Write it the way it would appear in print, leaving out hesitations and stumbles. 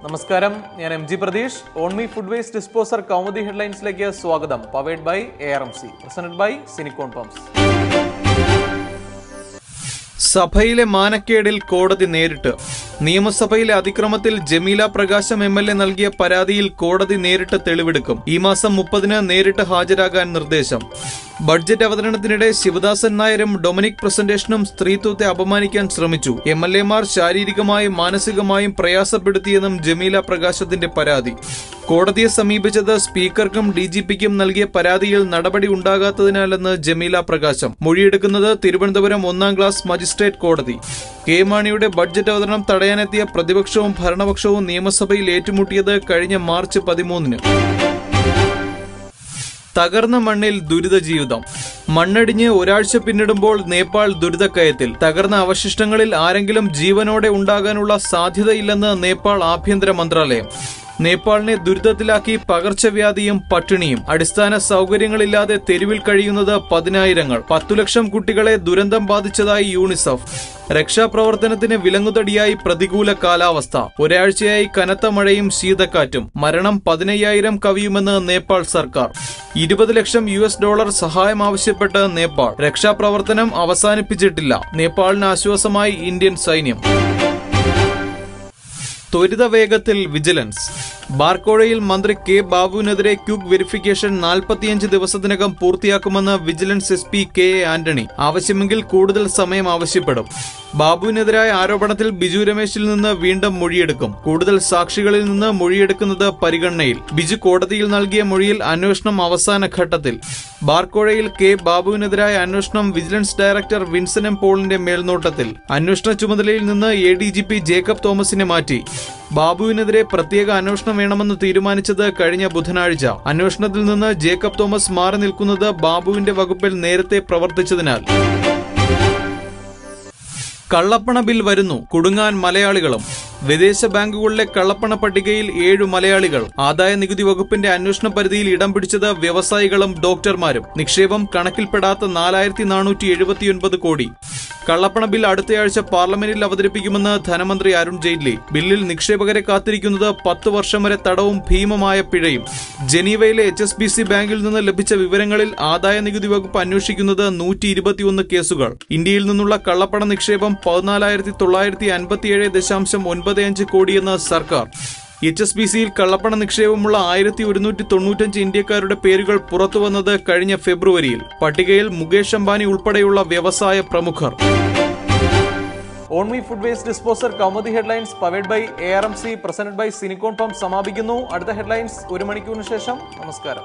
നമസ്കാരം, ഞാൻ M G Pratheesh. Onmi food waste disposer Kaumudi ഹെഡ്ലൈൻസിലേക്ക് സ്വാഗതം. Powered by ARMC, presented by Sinicon pumps. സഭയിലെ മാനക്കേടിൽ കോടതി നേരിട്ട്. നിയമസഭയിലെ അതിക്രമത്തിൽ ജമീല പ്രകാശം MLA നൽകിയ പരാതിയിൽ കോടതി നേരിട്ട് തെളിവെടുക്കും. ഈ മാസം 30-ന് നേരിട്ട് ഹാജരാകാൻ നിർദ്ദേശം. ബഡ്ജറ്റ് അവതരണത്തിനിടെ ശിവദാസൻ നായരും ഡൊമിനിക് പ്രസന്റേഷനും സ്ത്രീത്വത്തെ അപമാനിക്കാൻ ശ്രമിച്ചു. MLA-മാർ ശാരീരികമായും മാനസികമായും പ്രയാസപ്പെടുത്തിയെന്നും ജമീല പ്രകാശത്തിന്റെ പരാതി. കോടതിയെ സമീപിച്ചത് സ്പീക്കർക്കും DGPക്കും നൽകിയ പരാതിയിൽ നടപടി ഉണ്ടാകാത്തതിനാലെന്ന് ജമീല പ്രകാശം. മൊഴിയെടുക്കുന്നത് തിരുവനന്തപുരം 1-ാം ക്ലാസ് മജിസ്ട്രേറ്റ് കോടതി. കെ മാണിയുടെ ബഡ്ജറ്റ് അവതരണം തടയാനെത്തിയ പ്രതിപക്ഷവും ഭരണപക്ഷവും നിയമസഭയിൽ ഏറ്റുമുട്ടിയത് കഴിഞ്ഞ മാർച്ച് 13-ന്. തകർന്ന മണ്ണിൽ ദുരിത ജീവിതം. മണ്ണടിഞ്ഞ് ഒരാഴ്ച പിന്നിടുമ്പോൾ നേപ്പാൾ ദുരിതക്കയത്തിൽ. തകർന്ന അവശിഷ്ടങ്ങളിൽ ആരെങ്കിലും ജീവനോടെ ഉണ്ടാകാനുള്ള സാധ്യതയില്ലെന്ന് നേപ്പാൾ ആഭ്യന്തര മന്ത്രാലയം. നേപ്പാളിനെ ദുരിതത്തിലാക്കി പകർച്ചവ്യാധിയും പട്ടിണിയും. അടിസ്ഥാന സൗകര്യങ്ങളില്ലാതെ തെരുവിൽ കഴിയുന്നത് പതിനായിരങ്ങൾ. 10 ലക്ഷം കുട്ടികളെ ദുരന്തം ബാധിച്ചതായി യൂണിസെഫ്. രക്ഷാപ്രവർത്തനത്തിന് വിലങ്ങുതടിയായി പ്രതികൂല കാലാവസ്ഥ. ഒരാഴ്ചയായി കനത്ത മഴയും ശീതക്കാറ്റും. മരണം 15,000 കവിയുമെന്ന് നേപ്പാൾ സർക്കാർ. $20 ലക്ഷം സഹായം ആവശ്യപ്പെട്ട് നേപ്പാൾ. രക്ഷാപ്രവർത്തനം അവസാനിപ്പിച്ചിട്ടില്ല. നേപ്പാളിന് ആശ്വാസമായി ഇന്ത്യൻ സൈന്യം. ത്വരിത വേഗത്തിൽ വിജിലൻസ്. ബാർക്കോഴയിൽ മന്ത്രി കെ ബാബുവിനെതിരെ ക്വിക്ക് വെരിഫിക്കേഷൻ 45 ദിവസത്തിനകം പൂർത്തിയാക്കുമെന്ന് വിജിലൻസ് SP KA ആന്റണി. ആവശ്യമെങ്കിൽ കൂടുതൽ സമയം ആവശ്യപ്പെടും. ബാബുവിനെതിരായ ആരോപണത്തിൽ ബിജു രമേശിൽ നിന്ന് വീണ്ടും മൊഴിയെടുക്കും. കൂടുതൽ സാക്ഷികളിൽ നിന്ന് മൊഴിയെടുക്കുന്നത് പരിഗണനയിൽ. ബിജു കോടതിയിൽ നൽകിയ മൊഴിയിൽ അന്വേഷണം അവസാന ഘട്ടത്തിൽ. ബാർക്കോഴയിൽ കെ ബാബുവിനെതിരായ അന്വേഷണം വിജിലൻസ് ഡയറക്ടർ വിൻസൻ M പോളിന്റെ മേൽനോട്ടത്തിൽ. അന്വേഷണ ചുമതലയിൽ നിന്ന് ADGP ജേക്കബ് തോമസിനെ മാറ്റി. ബാബുവിനെതിരെ പ്രത്യേക അന്വേഷണം വേണമെന്ന് തീരുമാനിച്ചത് കഴിഞ്ഞ ബുധനാഴ്ച. അന്വേഷണത്തിൽ നിന്ന് ജേക്കബ് തോമസ് മാറി നിൽക്കുന്നത് ബാബുവിന്റെ വകുപ്പിൽ നേരത്തെ പ്രവർത്തിച്ചതിനാൽ. കള്ളപ്പണ ബിൽ വരുന്നു, കുടുങ്ങാൻ മലയാളികളും. വിദേശ ബാങ്കുകളിലെ കള്ളപ്പണ പട്ടികയിൽ 7 മലയാളികൾ. ആദായ നികുതി വകുപ്പിന്റെ അന്വേഷണ പരിധിയിൽ ഇടം പിടിച്ചത് വ്യവസായികളും ഡോക്ടർമാരും. നിക്ഷേപം കണക്കിൽപ്പെടാത്ത 4,479 കോടി. കള്ളപ്പണ ബിൽ അടുത്തയാഴ്ച പാർലമെന്റിൽ അവതരിപ്പിക്കുമെന്ന് ധനമന്ത്രി അരുൺ ജെയ്റ്റ്ലി. ബില്ലിൽ നിക്ഷേപകരെ കാത്തിരിക്കുന്നത് 10 വർഷം വരെ തടവും ഭീമമായ പിഴയും. ജനീവയിലെ HSBC ബാങ്കിൽ നിന്ന് ലഭിച്ച വിവരങ്ങളിൽ ആദായ നികുതി വകുപ്പ് അന്വേഷിക്കുന്നത് 121 കേസുകൾ. ഇന്ത്യയിൽ നിന്നുള്ള കള്ളപ്പണ നിക്ഷേപം 14,957.95 കോടിയെന്ന് സർക്കാർ. HSBCയിൽ കള്ളപ്പണ നിക്ഷേപമുള്ള 1,195 ഇന്ത്യക്കാരുടെ പേരുകൾ പുറത്തുവന്നത് കഴിഞ്ഞ ഫെബ്രുവരിയിൽ. പട്ടികയിൽ മുകേഷ് അംബാനി ഉൾപ്പെടെയുള്ള വ്യവസായ പ്രമുഖർ. Onmi food waste disposer Kaumudi headlines powered by ARMC, presented by Sinicon pumps സമാപിക്കുന്നു. അടുത്ത ഹെഡ്ലൈൻസ് 1 മണിക്കൂറിന് ശേഷം. നമസ്കാരം.